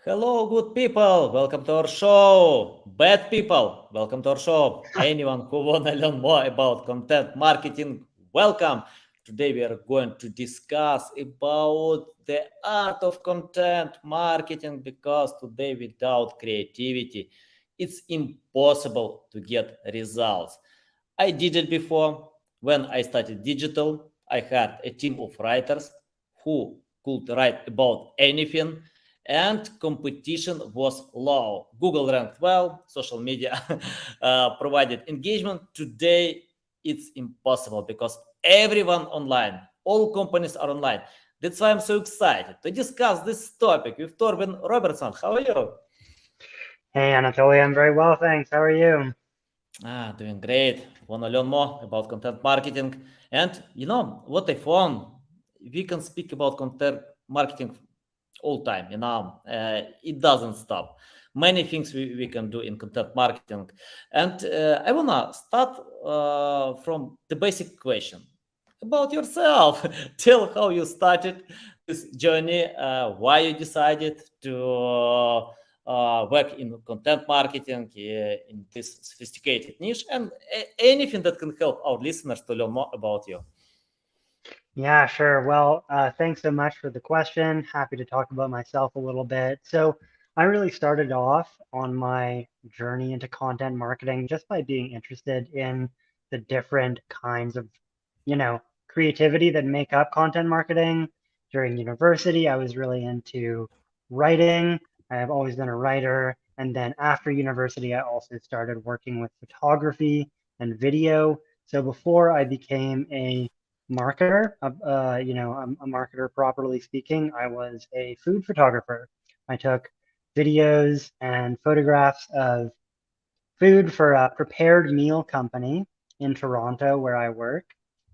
Hello, good people. Welcome to our show. Bad people, welcome to our show. Anyone who want to learn more about content marketing, welcome. Today we are going to discuss about the art of content marketing because today without creativity, it's impossible to get results. I did it before. When I started digital, I had a team of writers who could write about anything and competition was low. Google ranked well, social media provided engagement. Today, it's impossible because everyone online, all companies are online. That's why I'm so excited to discuss this topic with Torben Robertson. How are you? Hey Anatoly, I'm very well, thanks. How are you? Doing great. Want to learn more about content marketing. And you know what I found? We can speak about content marketing all time, it doesn't stop. Many things we can do in content marketing. And I want to start from the basic question about yourself. Tell how you started this journey, why you decided to work in content marketing in this sophisticated niche, and anything that can help our listeners to learn more about you. Yeah, sure. Well, thanks so much for the question. Happy to talk about myself a little bit. So, I really started off on my journey into content marketing just by being interested in the different kinds of, creativity that make up content marketing. During university, I was really into writing. I have always been a writer. And then after university, I also started working with photography and video. So before I became a marketer, a marketer properly speaking, I was a food photographer. I took videos and photographs of food for a prepared meal company in Toronto where I work.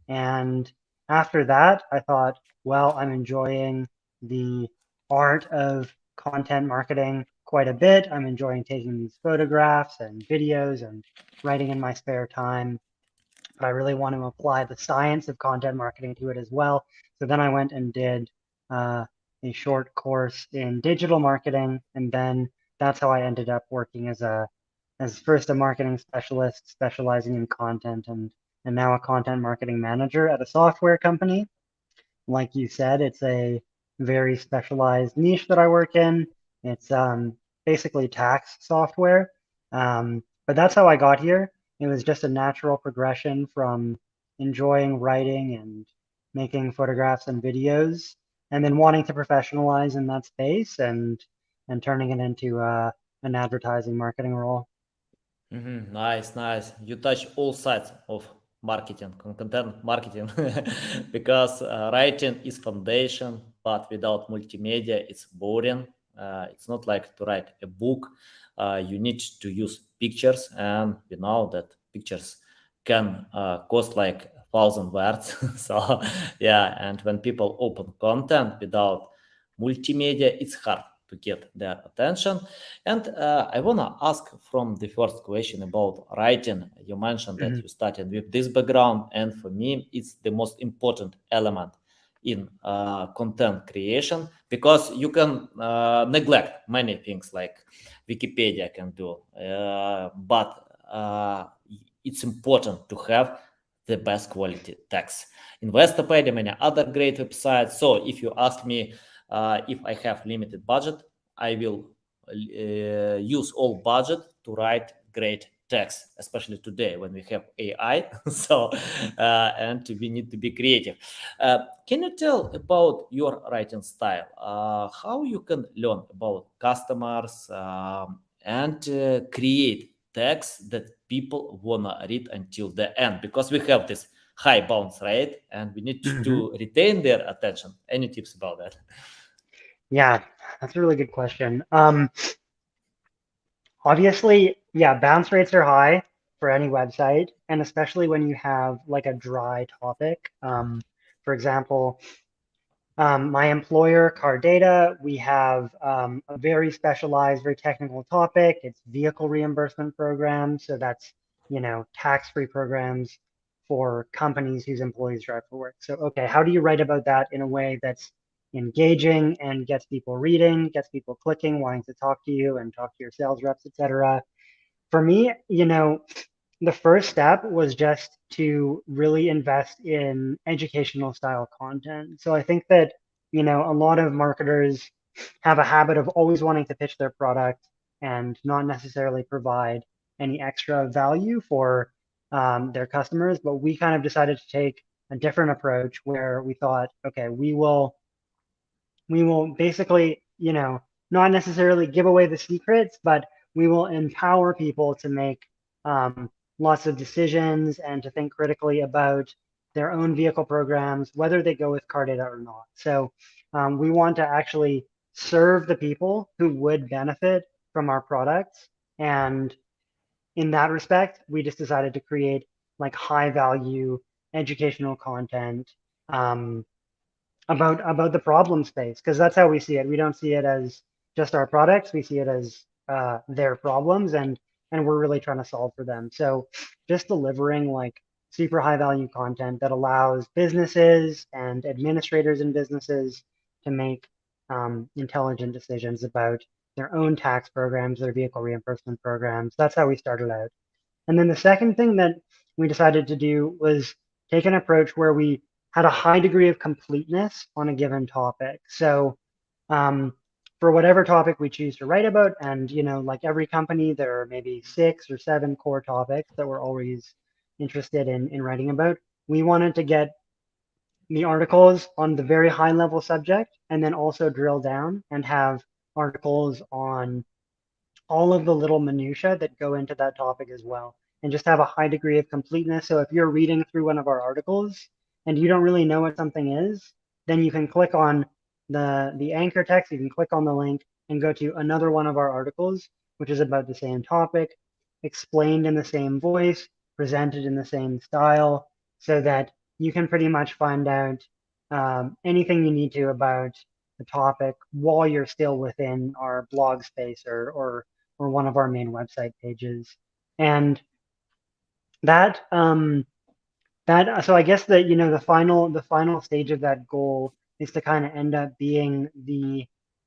And after that, I thought, well, I'm enjoying the art of content marketing quite a bit. I'm enjoying taking these photographs and videos and writing in my spare time, but I really want to apply the science of content marketing to it as well. So then I went and did uh, a short course in digital marketing, and then that's how I ended up working as first a marketing specialist specializing in content, and now a content marketing manager at a software company. Like you said, it's a very specialized niche that I work in. It's basically tax software. But that's how I got here. It was just a natural progression from enjoying writing and making photographs and videos, and then wanting to professionalize in that space and turning it into an advertising marketing role. Nice, nice. You touch all sides of marketing, content marketing, because writing is foundation, but without multimedia, it's boring. It's not like to write a book. You need to use pictures, and we know that pictures can cost like 1,000 words. So yeah, and when people open content without multimedia, it's hard to get their attention. And I want to ask from the first question about writing. You mentioned that Mhm. you started with this background, and for me, it's the most important element in content creation because you can neglect many things like Wikipedia can do, but it's important to have the best quality text. Investopedia, many other great websites. So if you ask me if I have limited budget, I will use all budget to write great text, especially today when we have AI. So, and we need to be creative. Can you tell about your writing style? How you can learn about customers and create text that people wanna read until the end? Because we have this high bounce rate and we need Mhm. to retain their attention. Any tips about that? Yeah, that's a really good question. Obviously, yeah, bounce rates are high for any website, and especially when you have like a dry topic. For example, my employer, Car Data, we have a very specialized, very technical topic. It's vehicle reimbursement programs. So that's, tax-free programs for companies whose employees drive for work. So, okay, how do you write about that in a way that's engaging and gets people reading, gets people clicking, wanting to talk to you and talk to your sales reps, etc. For me, the first step was just to really invest in educational style content. So I think that, a lot of marketers have a habit of always wanting to pitch their product and not necessarily provide any extra value for their customers. But we kind of decided to take a different approach where we thought, okay, we will basically, not necessarily give away the secrets, but we will empower people to make lots of decisions and to think critically about their own vehicle programs, whether they go with car data or not. So we want to actually serve the people who would benefit from our products. And in that respect, we just decided to create like high value educational content about the problem space, because that's how we see it. We don't see it as just our products. We see it as their problems, and we're really trying to solve for them. So just delivering like super high value content that allows businesses and administrators in businesses to make intelligent decisions about their own tax programs, their vehicle reimbursement programs. That's how we started out. And then the second thing that we decided to do was take an approach where we had a high degree of completeness on a given topic. So for whatever topic we choose to write about, and like every company, there are maybe 6 or 7 core topics that we're always interested in writing about. We wanted to get the articles on the very high level subject and then also drill down and have articles on all of the little minutia that go into that topic as well, and just have a high degree of completeness. So if you're reading through one of our articles and you don't really know what something is, then you can click on the anchor text, you can click on the link and go to another one of our articles, which is about the same topic, explained in the same voice, presented in the same style, so that you can pretty much find out anything you need to about the topic while you're still within our blog space or one of our main website pages. And that so I guess that the final stage of that goal is to kind of end up being the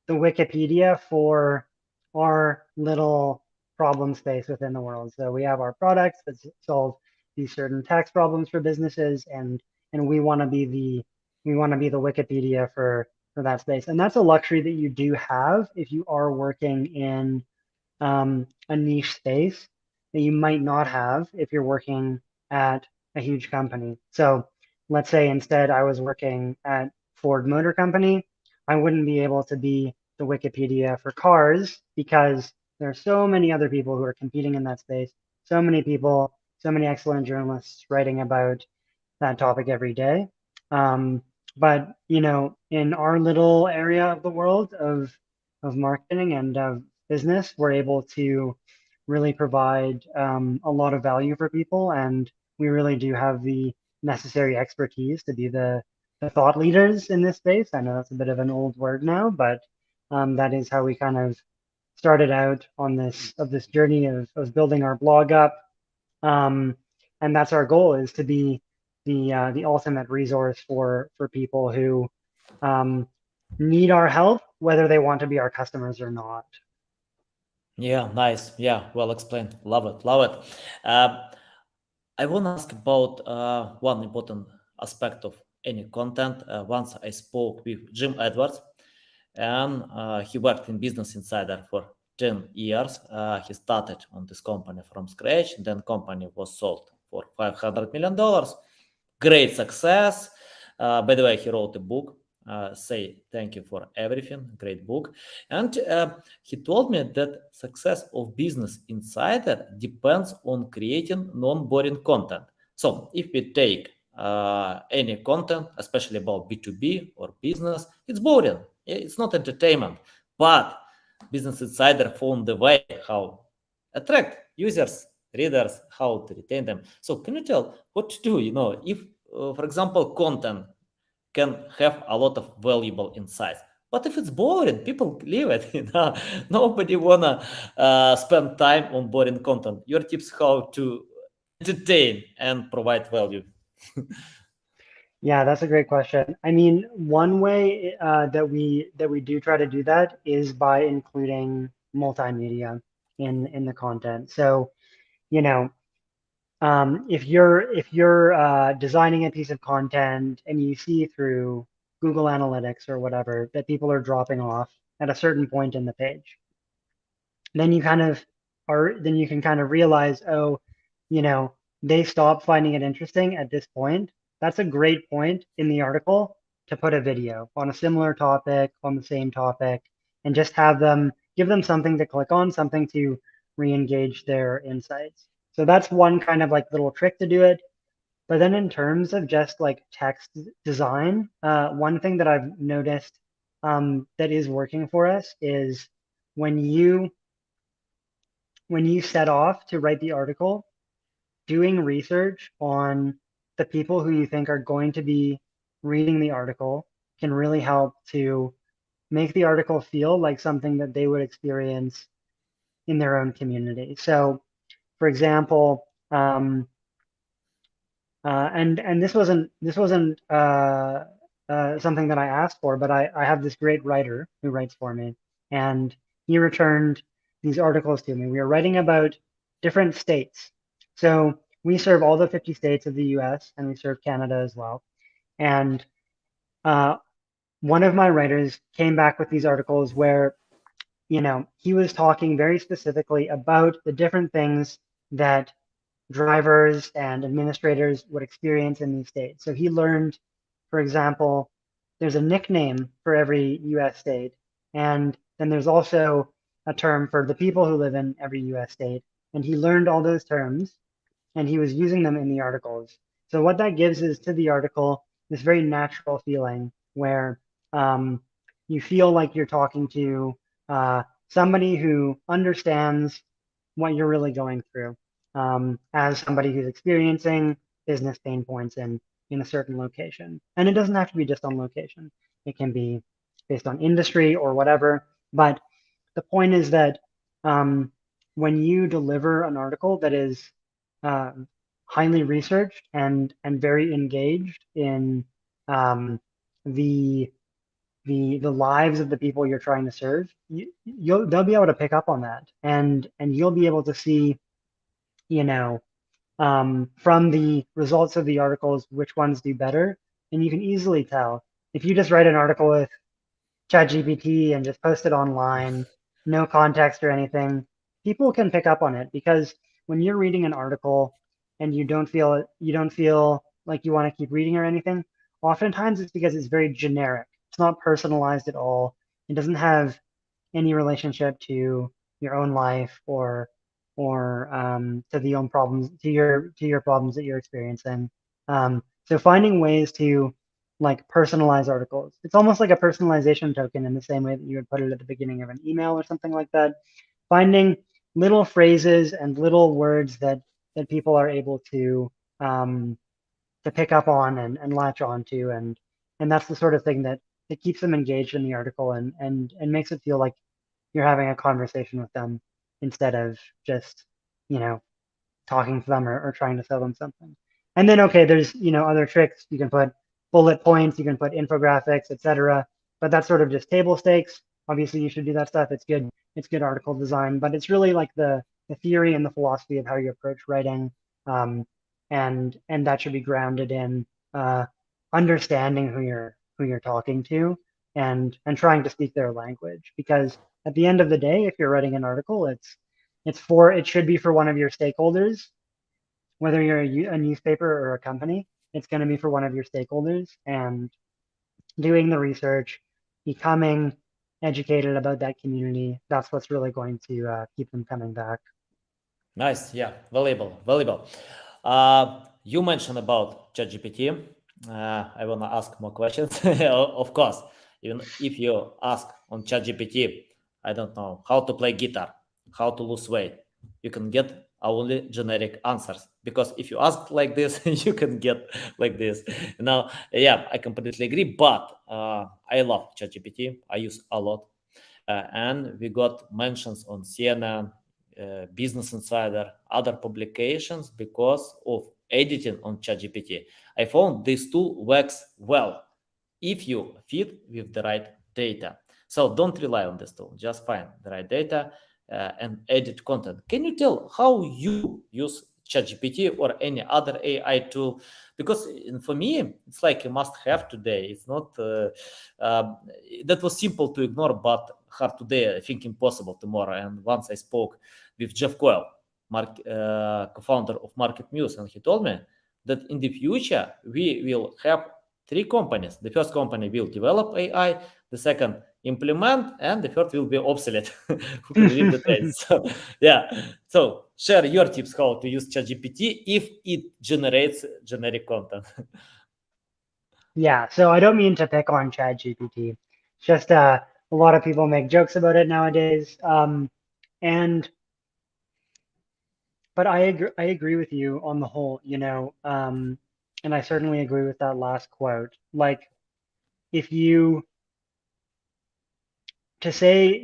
Wikipedia for our little problem space within the world. So we have our products that solve these certain tax problems for businesses, and we want to be the Wikipedia for that space. And that's a luxury that you do have if you are working in a niche space that you might not have if you're working at a huge company. So let's say instead I was working at Ford Motor Company, I wouldn't be able to be the Wikipedia for cars because there are so many other people who are competing in that space, so many people, so many excellent journalists writing about that topic every day. But in our little area of the world of marketing and of business, we're able to really provide a lot of value for people, and we really do have the necessary expertise to be the thought leaders in this space. I know that's a bit of an old word now, but that is how we kind of started out on this journey of building our blog up, and that's our goal, is to be the ultimate resource for people who need our help, whether they want to be our customers or not. Yeah, nice. Yeah, well explained. Love it. Love it. I want to ask about one important aspect of any content. Once I spoke with Jim Edwards, and he worked in Business Insider for 10 years. He started on this company from scratch. Then company was sold for $500 million. Great success. By the way, he wrote a book, Say Thank You for Everything. Great book. And he told me that success of Business Insider depends on creating non-boring content. So if we take any content, especially about B2B or business, it's boring. It's not entertainment. But Business Insider found the way how attract users, readers, how to retain them. So can you tell what to do? If, for example, content can have a lot of valuable insights, but if it's boring, people leave it. Nobody wanna spend time on boring content. Your tips how to entertain and provide value. Yeah, that's a great question. I mean, one way that we do try to do that is by including multimedia in the content. So, you know, if you're designing a piece of content and you see through Google Analytics or whatever that people are dropping off at a certain point in the page, then you can kind of realize, oh, you know, they stop finding it interesting at this point. That's a great point in the article to put a video on a similar topic, on the same topic, and just give them something to click on, something to re-engage their insights. So that's one kind of like little trick to do it. But then in terms of just like text design, one thing that I've noticed that is working for us is when you when you set off to write the article, doing research on the people who you think are going to be reading the article can really help to make the article feel like something that they would experience in their own community. So, for example, and this wasn't something that I asked for, but I have this great writer who writes for me, and he returned these articles to me. We were writing about different states. So we serve all the 50 states of the US, and we serve Canada as well. And uh, one of my writers came back with these articles where, he was talking very specifically about the different things that drivers and administrators would experience in these states. So he learned, for example, there's a nickname for every US state, and then there's also a term for the people who live in every US state. And he learned all those terms and he was using them in the articles. So what that gives is to the article this very natural feeling where um, you feel like you're talking to somebody who understands what you're really going through, as somebody who's experiencing business pain points in a certain location. And it doesn't have to be just on location. It can be based on industry or whatever. But the point is that when you deliver an article that is uh, highly researched and very engaged in um, the the lives of the people you're trying to serve, they'll be able to pick up on that, and you'll be able to see, you know, from the results of the articles which ones do better, and you can easily tell if you just write an article with ChatGPT and just post it online, no context or anything, people can pick up on it because when you're reading an article and you don't feel like you want to keep reading or anything, oftentimes it's because it's very generic. It's not personalized at all. It doesn't have any relationship to your own life or to the own problems to your problems that you're experiencing. So finding ways to like personalize articles. It's almost like a personalization token in the same way that you would put it at the beginning of an email or something like that. Finding little phrases and little words that people are able um, to pick up on and latch on to, and that's the sort of thing that keeps them engaged in the article and makes it feel like you're having a conversation with them instead of just, you know, talking to them or trying to sell them something. And then, okay, there's, other tricks. You can put bullet points, you can put infographics, etc. But that's sort of just table stakes. Obviously, you should do that stuff. It's good. It's good article design, but it's really like the theory and the philosophy of how you approach writing, um, and that should be grounded in understanding who you're talking to and trying to speak their language. Because at the end of the day, if you're writing an article, it should be for one of your stakeholders, whether you're a newspaper or a company. It's going to be for one of your stakeholders, and doing the research, becoming educated about that community. That's what's really going to keep them coming back. Nice, yeah, valuable. You mentioned about ChatGPT. I wanna ask more questions. Of course, even if you ask on ChatGPT, I don't know how to play guitar, how to lose weight, you can get only generic answers. Because if you ask like this, you can get like this. Now, yeah, I completely agree. But I love ChatGPT. I use a lot, and we got mentions on CNN, Business Insider, other publications because of editing on ChatGPT, I found this tool works well if you feed with the right data. So don't rely on this tool. Just find the right data and edit content. Can you tell how you use ChatGPT or any other AI tool? Because for me, it's like a must-have today. It's not uh, that was simple to ignore, but hard today. I think impossible tomorrow. And once I spoke with Jeff Coyle, co-founder of Market News, and he told me that in the future we will have three companies. The first company will develop AI, the second implement, and the third will be obsolete. Who can read the trends? So, yeah. So share your tips how to use ChatGPT if it generates generic content. Yeah, so I don't mean to pick on ChatGPT. Just a lot of people make jokes about it nowadays. And but I agree with you on the whole, and I certainly agree with that last quote. Like if you to say,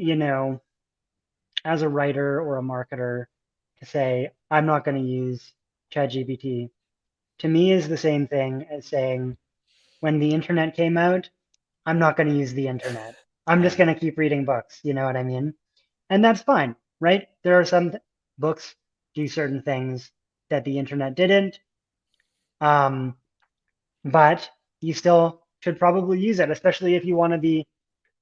as a writer or a marketer, to say I'm not going to use ChatGPT, to me is the same thing as saying when the internet came out, I'm not going to use the internet. I'm just Yeah. going to keep reading books. You know what I mean? And that's fine, right? There are some books do certain things that the internet didn't, um, but you still should probably use it, especially if you want to be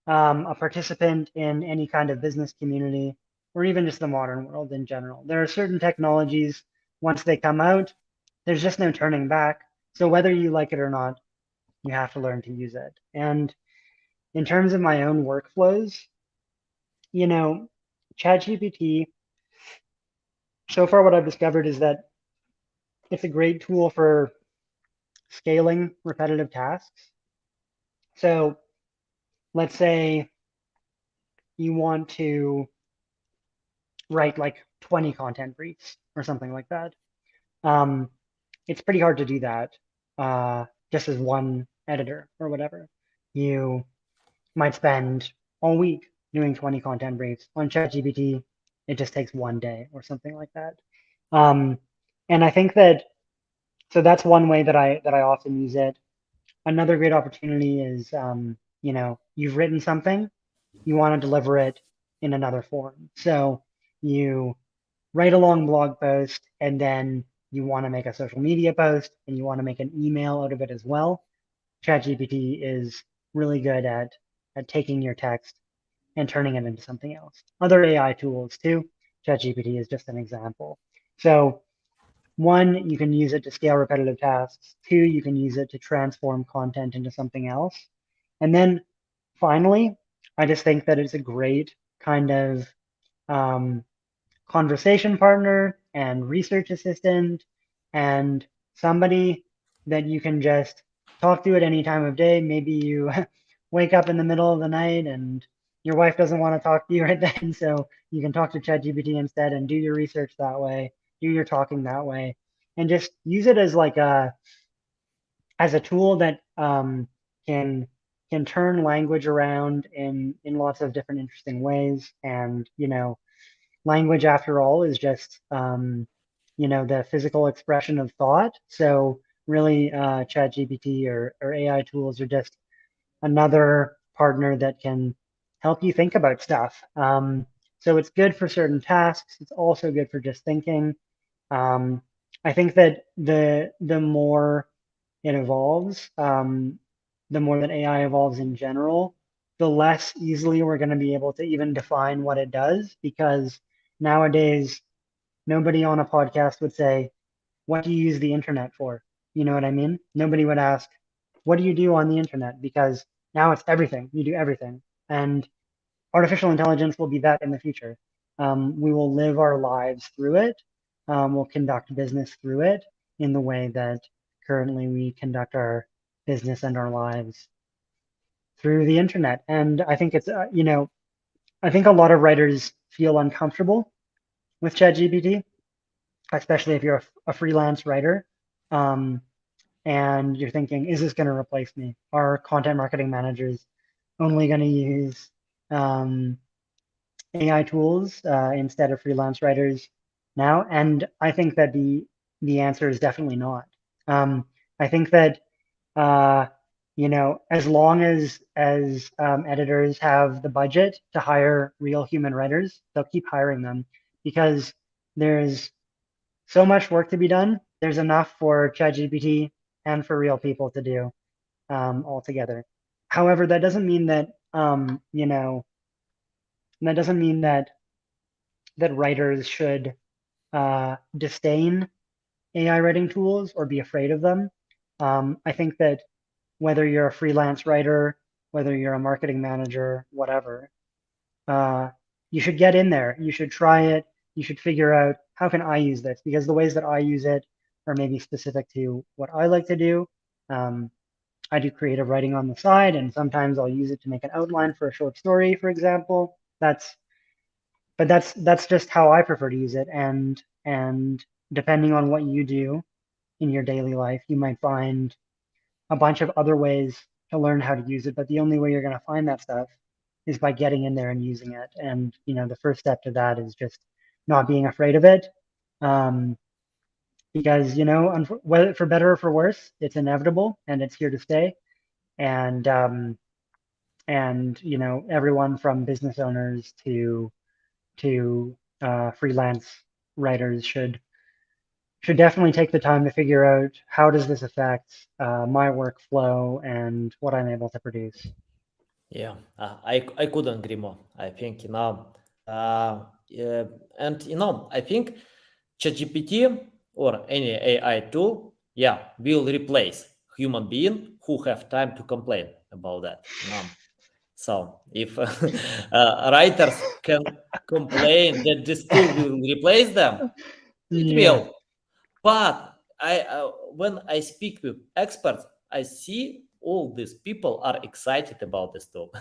a participant in any kind of business community or even just the modern world in general. There are certain technologies, once they come out, there's just no turning back. So whether you like it or not, you have to learn to use it. And in terms of my own workflows, you know, ChatGPT, so far what I've discovered is that it's a great tool for scaling repetitive tasks. So let's say you want to write like 20 content briefs or something like that. Um, it's pretty hard to do that just as one editor or whatever. You might spend all week doing 20 content briefs. On ChatGPT, it just takes one day or something like that. Um, and I think that so that's one way that I often use it. Another great opportunity is you've written something, you want to deliver it in another form. So you write a long blog post and then you want to make a social media post and you want to make an email out of it as well. ChatGPT is really good at taking your text and turning it into something else. Other AI tools too. ChatGPT is just an example. So one, you can use it to scale repetitive tasks. Two, you can use it to transform content into something else. And then finally, I just think that it's a great kind of um, conversation partner and research assistant and somebody that you can just talk to at any time of day. Maybe you wake up in the middle of the night and your wife doesn't want to talk to you right then, so you can talk to ChatGPT instead and do your research that way, do your talking that way, and just use it as like a tool that can turn language around in lots of different interesting ways. And language, after all, is just the physical expression of thought. So really, ChatGPT or AI tools are just another partner that can help you think about stuff. So it's good for certain tasks. It's also good for just thinking. Um, I think that the more it evolves, the more that AI evolves in general, the less easily we're going to be able to even define what it does, because nowadays nobody on a podcast would say, what do you use the internet for? You know what I mean? Nobody would ask, what do you do on the internet? Because now it's everything. You do everything. And artificial intelligence will be that in the future. We will live our lives through it. We'll conduct business through it in the way that currently we conduct our business and our lives through the internet. And I think I think a lot of writers feel uncomfortable with ChatGPT, especially if you're a freelance writer. Um, and you're thinking, is this going to replace me? Are content marketing managers only going to use um, AI tools instead of freelance writers now? And I think that the answer is definitely not. I think that as long as editors have the budget to hire real human writers, they'll keep hiring them because there's so much work to be done. There's enough for ChatGPT and for real people to do altogether. However, that doesn't mean that that doesn't mean that writers should disdain AI writing tools or be afraid of them. I think that whether you're a freelance writer, whether you're a marketing manager, whatever, you should get in there. You should try it. You should figure out how can I use this, because the ways that I use it are maybe specific to what I like to do. I do creative writing on the side, and sometimes I'll use it to make an outline for a short story, for example. That's just how I prefer to use it. And depending on what you do in your daily life, you might find a bunch of other ways to learn how to use it. But the only way you're going to find that stuff is by getting in there and using it. And the first step to that is just not being afraid of it, because whether for better or for worse, it's inevitable and it's here to stay. And everyone from business owners to freelance writers should definitely take the time to figure out how does this affect my workflow and what I'm able to produce. Yeah, I couldn't agree more. I think and I think ChatGPT or any AI tool, yeah, will replace human being who have time to complain about that. So if writers can complain that this tool will replace them, it Yeah. will. But when I speak with experts, I see all these people are excited about this tool.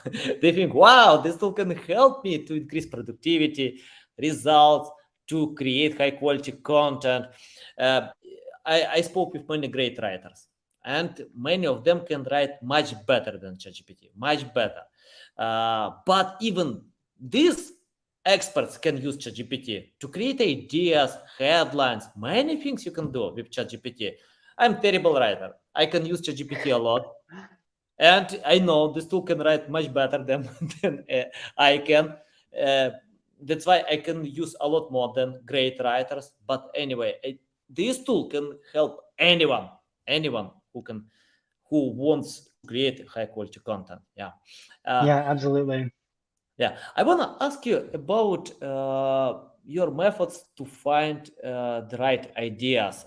They think, wow, this tool can help me to increase productivity, results, to create high quality content. Uh, I spoke with many great writers, and many of them can write much better than ChatGPT, much better. But even these experts can use ChatGPT to create ideas, headlines, many things you can do with ChatGPT. I'm terrible writer. I can use ChatGPT a lot, and I know this tool can write much better than, than I can. Uh, that's why I can use a lot more than great writers. But anyway, this tool can help anyone who wants to create high quality content. Yeah. Uh, Yeah, absolutely. yeah, I want to ask you about your methods to find the right ideas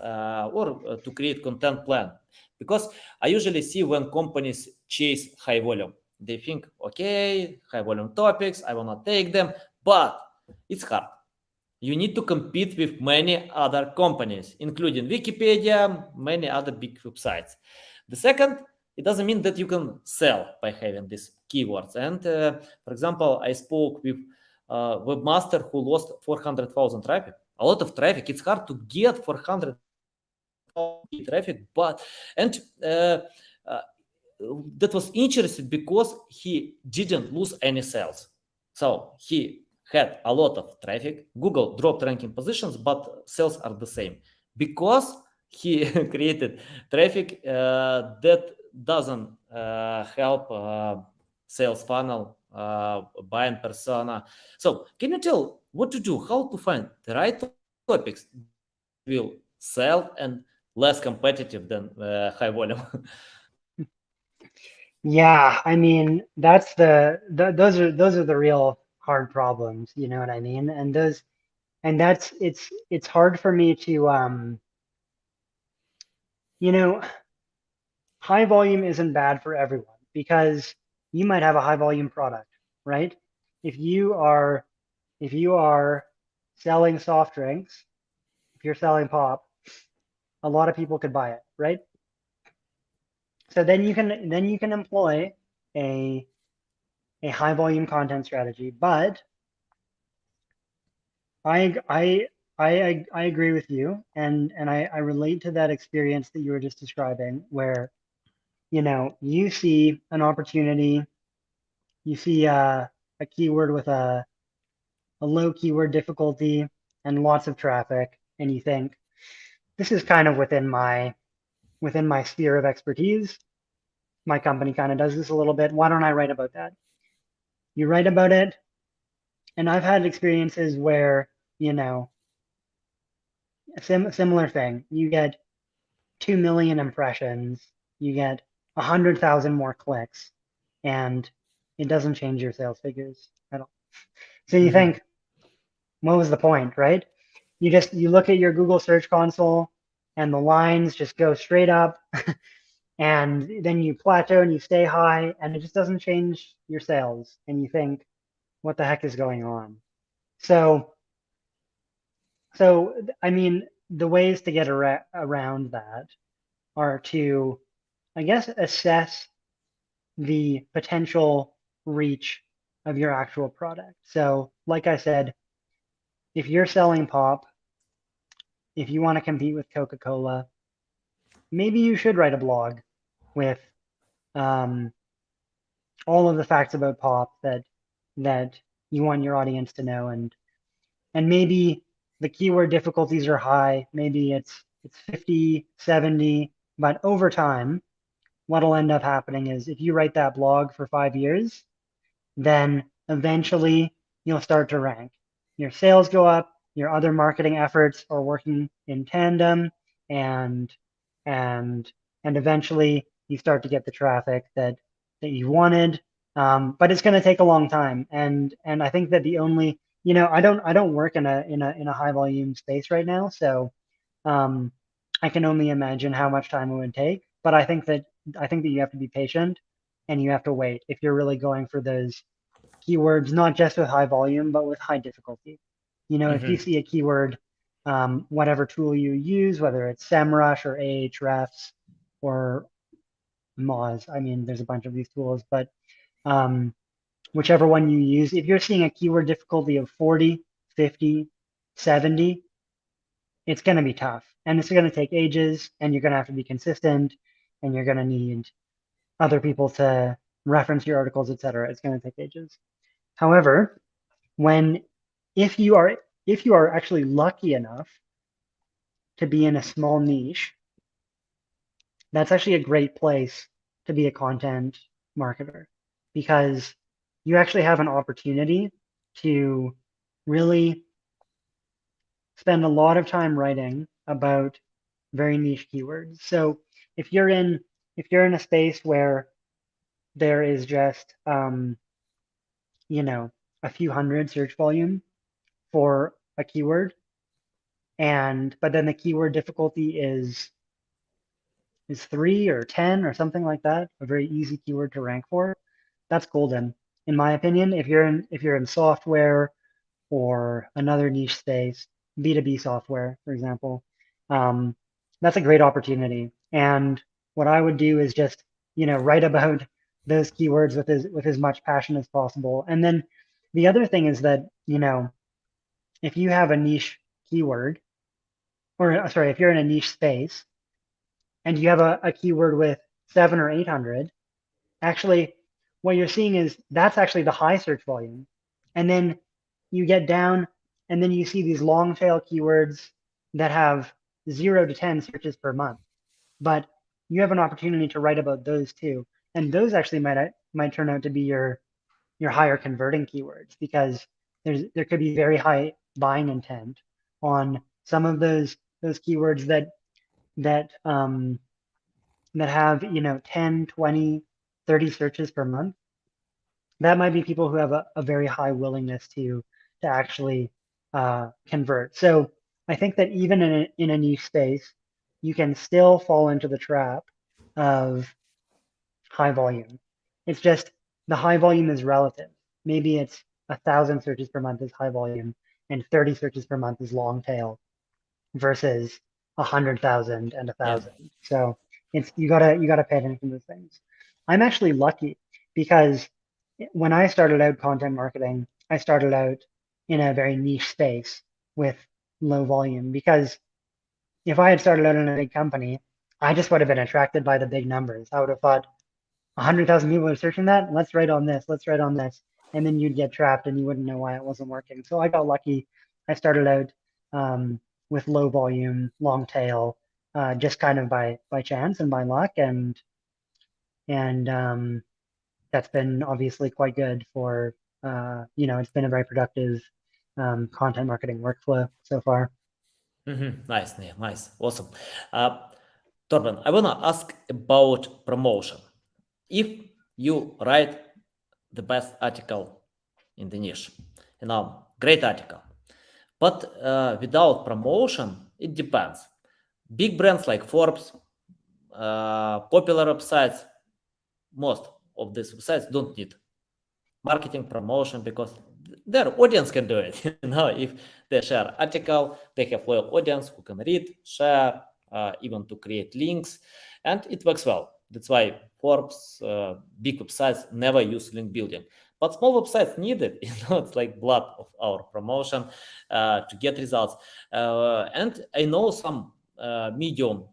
or to create content plan. Because I usually see when companies chase high volume, they think, okay, high volume topics, I want to take them, but it's hard. You need to compete with many other companies, including Wikipedia, many other big websites. The second, it doesn't mean that you can sell by having these keywords. And for example, I spoke with a webmaster who lost 400,000 traffic. A lot of traffic. It's hard to get 400,000 traffic, but and uh, that was interesting because he didn't lose any sales. So he had a lot of traffic. Google dropped ranking positions, but sales are the same because he created traffic that doesn't help sales funnel, buying persona. So can you tell what to do, how to find the right topics that will sell and less competitive than high volume? Yeah, I mean, those are the real hard problems, you know what I mean? And that's it's hard for me to you know, high volume isn't bad for everyone because you might have a high volume product, right? If you are if you are selling soft drinks, if you're selling pop, a lot of people could buy it, right? So then you can employ a high volume content strategy. But I I I agree with you, and I relate to that experience that you were just describing, where you see an opportunity, you see a keyword with a low keyword difficulty and lots of traffic, and you think, this is kind of within my sphere of expertise. My company kind of does this a little bit. Why don't I write about that? You write about it, and I've had experiences where, you know, a similar thing. You get 2 million impressions, you get 100,000 more clicks, and it doesn't change your sales figures at all. So you Mm-hmm. think, what was the point, right? You look at your Google Search Console and the lines just go straight up and then you plateau and you stay high and it just doesn't change your sales and you think, what the heck is going on? So I mean, the ways to get around that are to, I guess, assess the potential reach of your actual product. So, like I said, if you're selling pop, if you want to compete with Coca-Cola, maybe you should write a blog with um, all of the facts about pop that you want your audience to know, and maybe the keyword difficulties are high. Maybe it's 50, 70, but over time, what'll end up happening is if you write that blog for 5 years, then eventually you'll start to rank. Your sales go up, your other marketing efforts are working in tandem, and and and eventually you start to get the traffic that you wanted. But it's going to take a long time, and I think that the only, I don't work in a high volume space right now, so um, I can only imagine how much time it would take. But I think that you have to be patient and you have to wait if you're really going for those keywords, not just with high volume, but with high difficulty. If you Mm-hmm. see a keyword, whatever tool you use, whether it's SEMrush or Ahrefs or Moz, I mean, there's a bunch of these tools, but um, whichever one you use, if you're seeing a keyword difficulty of 40, 50, 70, it's going to be tough. And it's going to take ages, and you're going to have to be consistent, and you're going to need other people to reference your articles, etc. It's going to take ages. However, when if you are if you are actually lucky enough to be in a small niche, that's actually a great place to be a content marketer because you actually have an opportunity to really spend a lot of time writing about very niche keywords. So if you're in if you're in a space where there is just you know a few hundred search volume for a keyword, and but then the keyword difficulty is 3 or 10 or something like that, a very easy keyword to rank for, that's golden in my opinion. If you're in software or another niche space, B2B software for example, um, that's a great opportunity. And what I would do is just write about those keywords with as much passion as possible. And then the other thing is that if you have a niche keyword, or sorry, if you're in a niche space and you have a keyword with 7 or 800, actually what you're seeing is that's actually the high search volume. And then you get down and then you see these long tail keywords that have 0 to 10 searches per month. But you have an opportunity to write about those too. And those actually might turn out to be your higher converting keywords because there could be very high buying intent on some of those keywords that that have 10, 20, 30 searches per month. That might be people who have a very high willingness to actually convert. So I think that even in a niche space, you can still fall into the trap of high volume. It's just the high volume is relative. Maybe it's 1,000 searches per month is high volume and 30 searches per month is long tail versus 100,000 and a Yeah. thousand. So it's you gotta pay attention to those things. I'm actually lucky because when I started out content marketing, I started out in a very niche space with low volume because if I had started out in a big company, I just would have been attracted by the big numbers. I would have thought 100,000 people are searching that. Let's write on this. Let's write on this. And then you'd get trapped and you wouldn't know why it wasn't working. So I got lucky. I started out with low volume, long tail, just kind of by chance and by luck, and that's been obviously quite good for it's been a very productive content marketing workflow so far. Nice, yeah, nice, awesome. Torben, I wanna ask about promotion. If you write the best article in the niche, great article, but without promotion, it depends. Big brands like Forbes, popular websites, most of these websites don't need marketing promotion because their audience can do it. If they share article, they have loyal audience who can read, share, even to create links, and it works well. That's why Forbes, big websites never use link building, but small websites need it. It's like blood of our promotion to get results. And I know some medium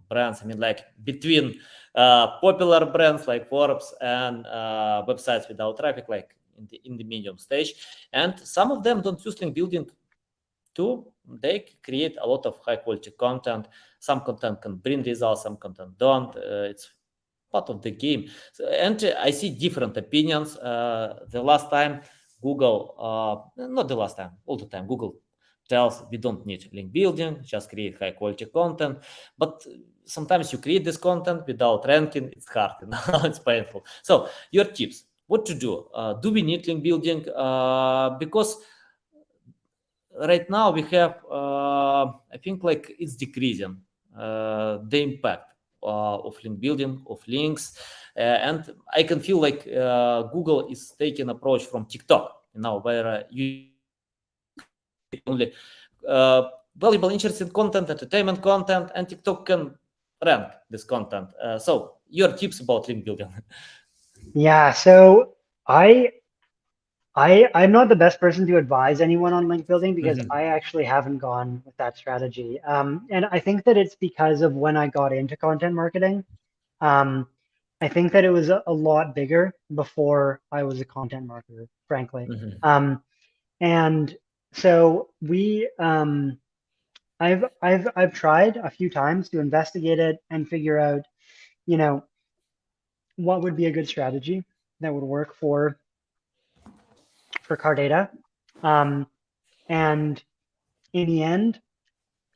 brands. I mean, like between popular brands like Forbes and websites without traffic, like in the medium stage. And some of them don't use link building too. They create a lot of high quality content. Some content can bring results, some content don't. It's part of the game. And I see different opinions. The last time Google, not the last time, all the time, Google tells we don't need link building, just create high quality content. But sometimes you create this content without ranking, it's hard, it's painful. So your tips, what to do? Do we need link building? Because right now we have, I think like it's decreasing the impact of link building, of links. And I can feel like Google is taking approach from TikTok, where you only valuable, interesting content, entertainment content, and TikTok can rank this content. So your tips about link building. Yeah, so I'm not the best person to advise anyone on link building because I actually haven't gone with that strategy. And I think that it's because of when I got into content marketing. I think that it was a lot bigger before I was a content marketer, frankly. And so I've tried a few times to investigate it and figure out, what would be a good strategy that would work for car data. And in the end,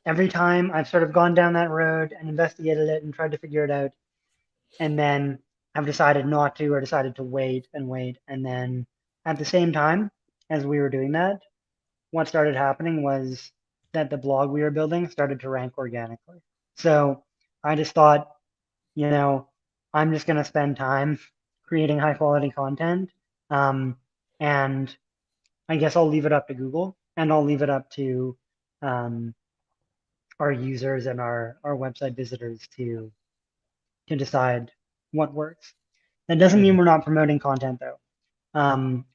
every time I've sort of gone down that road and investigated it and tried to figure it out, and then I've decided not to, or decided to wait and wait. And then at the same time as we were doing that, what started happening was that the blog we were building started to rank organically. So I just thought, I'm just going to spend time creating high quality content. And I guess I'll leave it up to Google, and I'll leave it up to our users and our website visitors to decide what works. That doesn't mean we're not promoting content though.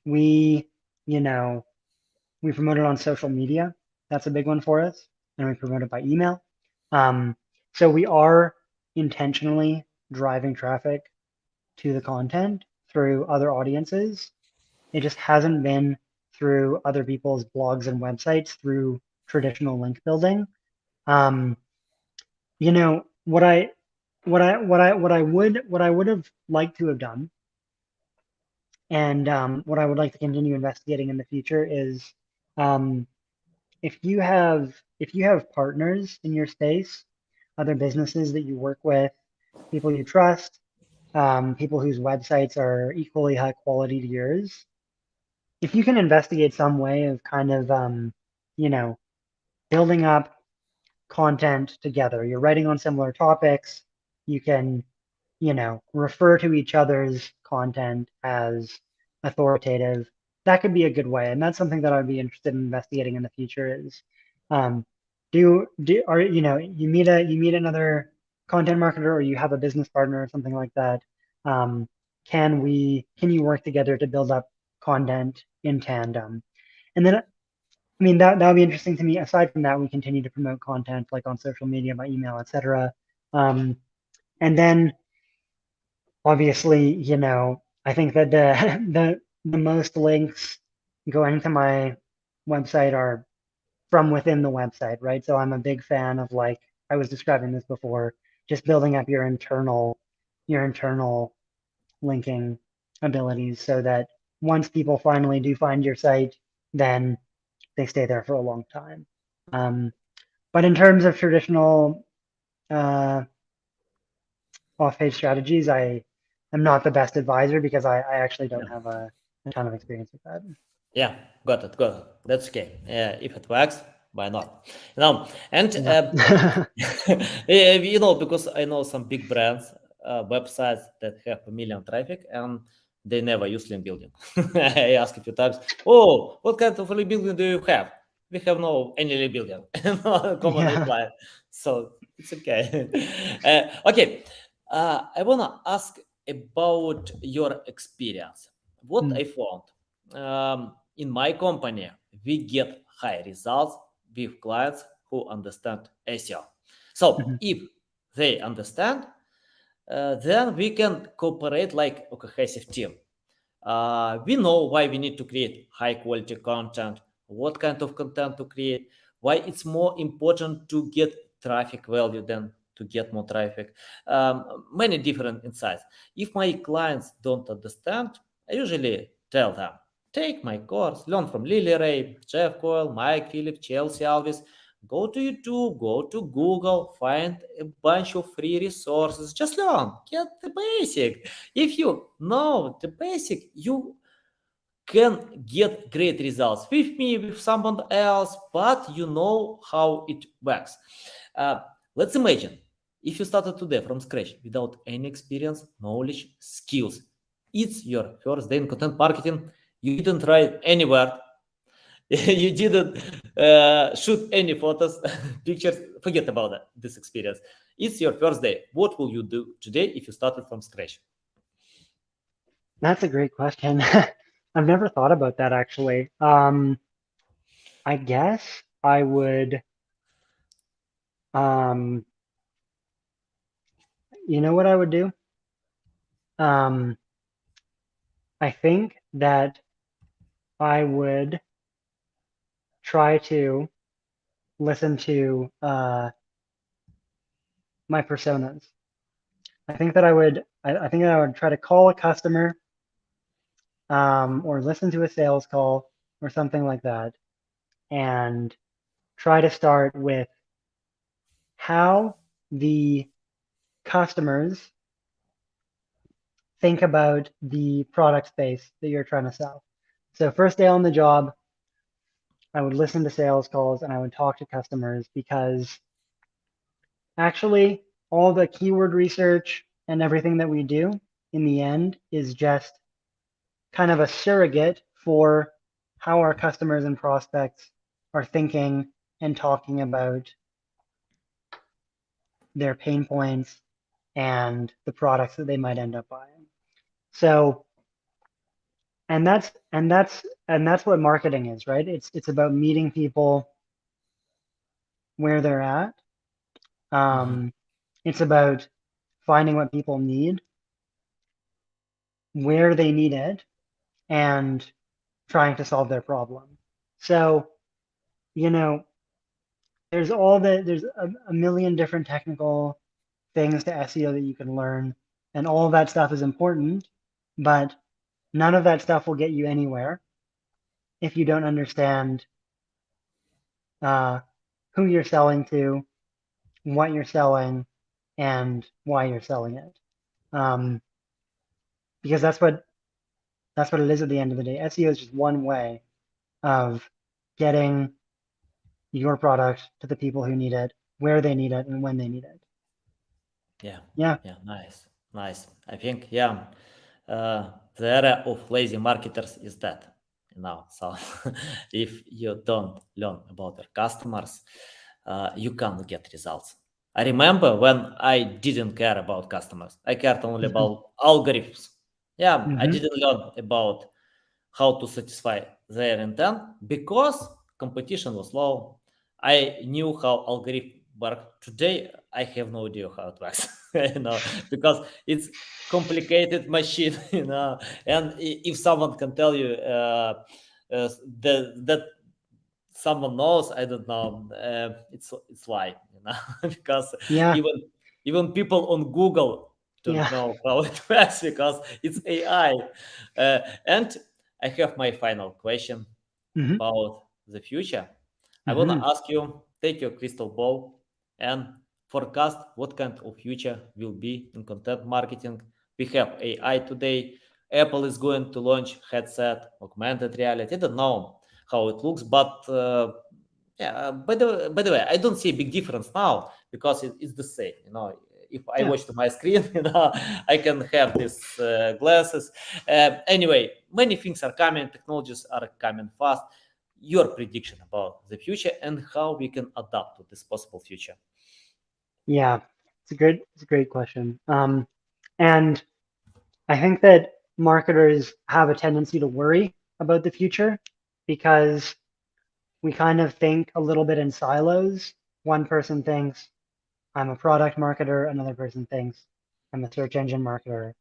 We promote it on social media. That's a big one for us, and we promote it by email. So we are intentionally driving traffic to the content through other audiences. It just hasn't been through other people's blogs and websites through traditional link building. What I would have liked to have done, and what I would like to continue investigating in the future is, if you have partners in your space, other businesses that you work with, people you trust, people whose websites are equally high quality to yours, if you can investigate some way of kind of building up content together, you're writing on similar topics, you can refer to each other's content as authoritative. That could be a good way, and that's something that I'd be interested in investigating in the future. Is you meet another content marketer, or you have a business partner or something like that. Can you work together to build up content in tandem? And then, I mean, that would be interesting to me. Aside from that, we continue to promote content like on social media, by email, etc. And then obviously, I think that the most links going to my website are from within the website, right? So I'm a big fan of, like I was describing this before, just building up your internal linking abilities so that once people finally do find your site, then they stay there for a long time. But in terms of traditional off-page strategies, I am not the best advisor because I actually don't have a ton of experience with that. Yeah, got it. That's okay. If it works, why not? And because I know some big brands, websites that have a million traffic, and they never use link building. I ask a few times, oh, what kind of link building do you have? We have no any link building. Common reply. So it's okay. Okay. I wanna ask about your experience. What I found in my company, we get high results with clients who understand SEO. So if they understand, then we can cooperate like a cohesive team. We know why we need to create high quality content, what kind of content to create, why it's more important to get traffic value than to get more traffic. Many different insights. If my clients don't understand, I usually tell them, take my course, learn from Lily Ray, Jeff Coyle, Mike Phillip, Chelsea Alvis. Go to YouTube, go to Google, find a bunch of free resources. Just learn, get the basic. If you know the basic, you can get great results with me, with someone else, but you know how it works. Let's imagine if you started today from scratch without any experience, knowledge, skills. It's your first day in content marketing. You didn't write any word. You didn't shoot any photos, pictures. Forget about this experience. It's your first day. What will you do today if you started from scratch? That's a great question. I've never thought about that actually. I guess I would, you know what I would do? I think that I would try to listen to my personas. I think that I would try to call a customer or listen to a sales call or something like that, and try to start with how the customers think about the product space that you're trying to sell. So first day on the job, I would listen to sales calls and I would talk to customers, because actually all the keyword research and everything that we do in the end is just kind of a surrogate for how our customers and prospects are thinking and talking about their pain points and the products that they might end up buying. So, and that's what marketing is, right? It's about meeting people where they're at. It's about finding what people need, where they need it, and trying to solve their problem. So, there's a million different technical things to SEO that you can learn, and all of that stuff is important, but none of that stuff will get you anywhere if you don't understand who you're selling to, what you're selling, and why you're selling it. Because that's what it is at the end of the day. SEO is just one way of getting your product to the people who need it, where they need it, and when they need it. Yeah. Nice. I think, the era of lazy marketers is dead now. So if you don't learn about your customers, you can't get results. I remember when I didn't care about customers. I cared only about algorithms. I didn't learn about how to satisfy their intent because competition was low. I knew how algorithm work. Today, I have no idea how it works, because it's complicated machine, And if someone can tell you that someone knows, I don't know. It's lie, because Yeah, even even people on Google don't yeah. know how it works because it's AI. And I have my final question Hmm. about the future. I want to Hmm. ask you, take your crystal ball and forecast what kind of future will be in content marketing. We have AI today. Apple is going to launch headset, augmented reality. I don't know how it looks, but yeah. By the way, I don't see a big difference now because it's the same. If I Yeah. watch to my screen, I can have these glasses. Anyway, many things are coming. Technologies are coming fast. Your prediction about the future and how we can adapt to this possible future. Yeah. It's a great question. And I think that marketers have a tendency to worry about the future because we kind of think a little bit in silos. One person thinks I'm a product marketer, another person thinks I'm a search engine marketer,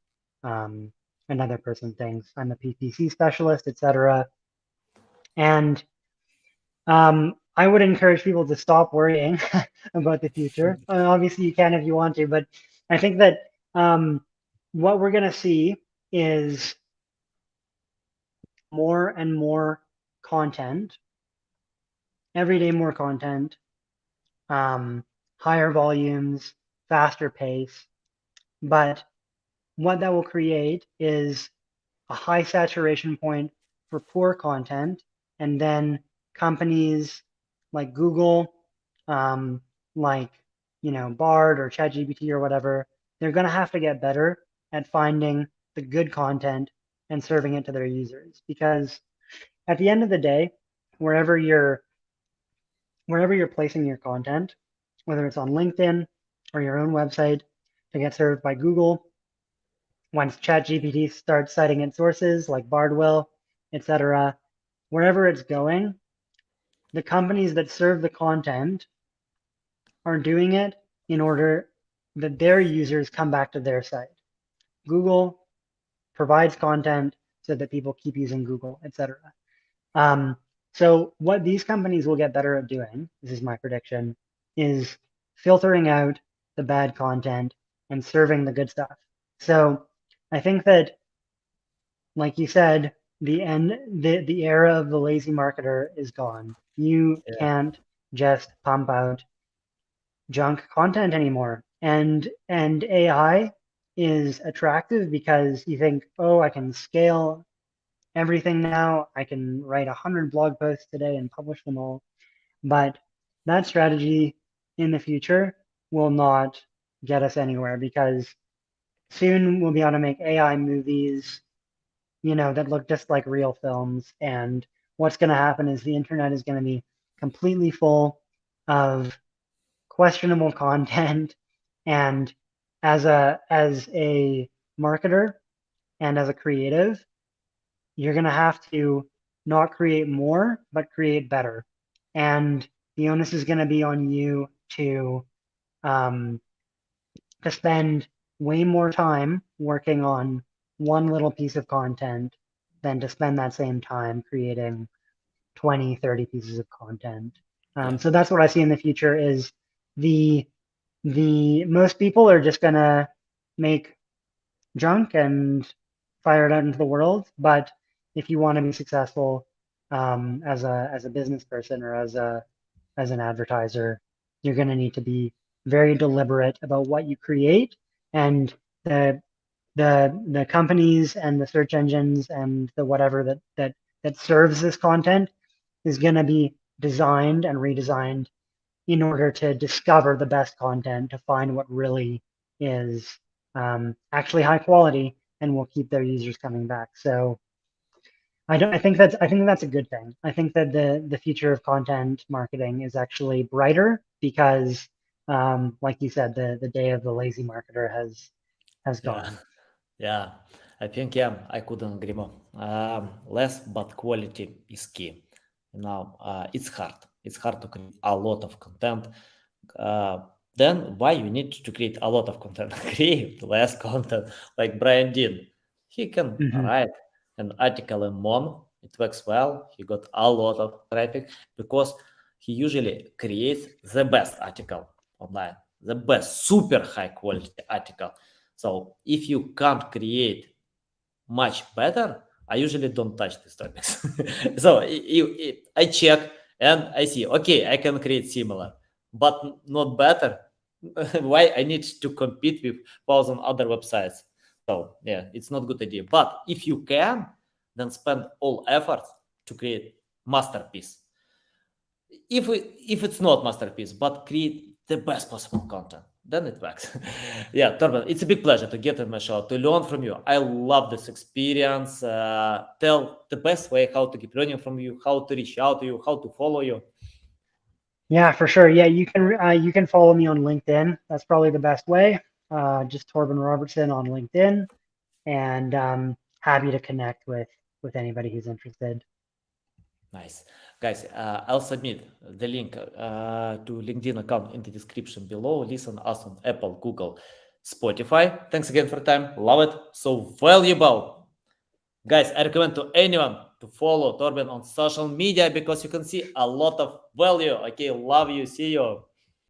um, another person thinks I'm a PPC specialist, etc. And I would encourage people to stop worrying about the future. I mean, obviously, you can if you want to, but I think that what we're going to see is more and more content, every day more content, um, higher volumes, faster pace. But what that will create is a high saturation point for poor content, and then companies like Google, um, like Bard or ChatGPT or whatever, they're going to have to get better at finding the good content and serving it to their users. Because at the end of the day, wherever you're wherever you're placing your content, whether it's on LinkedIn or your own website to get served by Google, once ChatGPT starts citing its sources like Bardwell, etc., wherever it's going, the companies that serve the content are doing it in order that their users come back to their site. Google provides content so that people keep using Google, etc. So what these companies will get better at doing, this is my prediction, is filtering out the bad content and serving the good stuff. So I think that, like you said, the era of the lazy marketer is gone. You Yeah, can't just pump out junk content anymore. And AI is attractive because you think, oh, I can scale everything now. I can write 100 blog posts today and publish them all. But that strategy in the future will not get us anywhere because soon we'll be able to make AI movies, that look just like real films. And what's going to happen is the internet is going to be completely full of questionable content. And as a marketer and as a creative, you're going to have to not create more, but create better. And the onus is going to be on you um, to spend way more time working on one little piece of content than to spend that same time creating 20, 30 pieces of content. yeah, So that's what I see in the future is the the most people are just gonna make junk and fire it out into the world. But if you want to be successful as a business person or as an advertiser, you're going to need to be very deliberate about what you create, and the companies and the search engines and the whatever that serves this content is going to be designed and redesigned in order to discover the best content, to find what really is actually high quality and will keep their users coming back. So I think that's a good thing. I think that the future of content marketing is actually brighter because, like you said, the day of the lazy marketer has yeah, gone. yeah. I think, yeah, I couldn't agree more. Less but quality is key. It's hard. It's hard to create a lot of content. Uh, then why you need to create a lot of content? Create less content, like Brian Dean. He can Hmm. write an article in one it works well. He got a lot of traffic because he usually creates the best article online, the best, super high quality article. So if you can't create much better, I usually don't touch these topics. So I check and I see, okay, I can create similar, but not better. Why I need to compete with 1,000 other websites? So yeah, it's not good idea. But if you can, then spend all efforts to create masterpiece. If it's not masterpiece, but create the best possible content, then it works. Yeah, Torben, it's a big pleasure to get on my show, to learn from you. I love this experience. Tell the best way how to keep learning from you, how to reach out to you, how to follow you. Yeah, for sure. Yeah, you can follow me on LinkedIn. That's probably the best way. Just Torben Robertson on LinkedIn, and happy to connect with anybody who's interested. Nice. Guys, I'll submit the link to LinkedIn account in the description below. Listen us on Apple, Google, Spotify. Thanks again for time. Love it. So valuable. Guys, I recommend to anyone to follow Torben on social media because you can see a lot of value. Okay, love you. See you.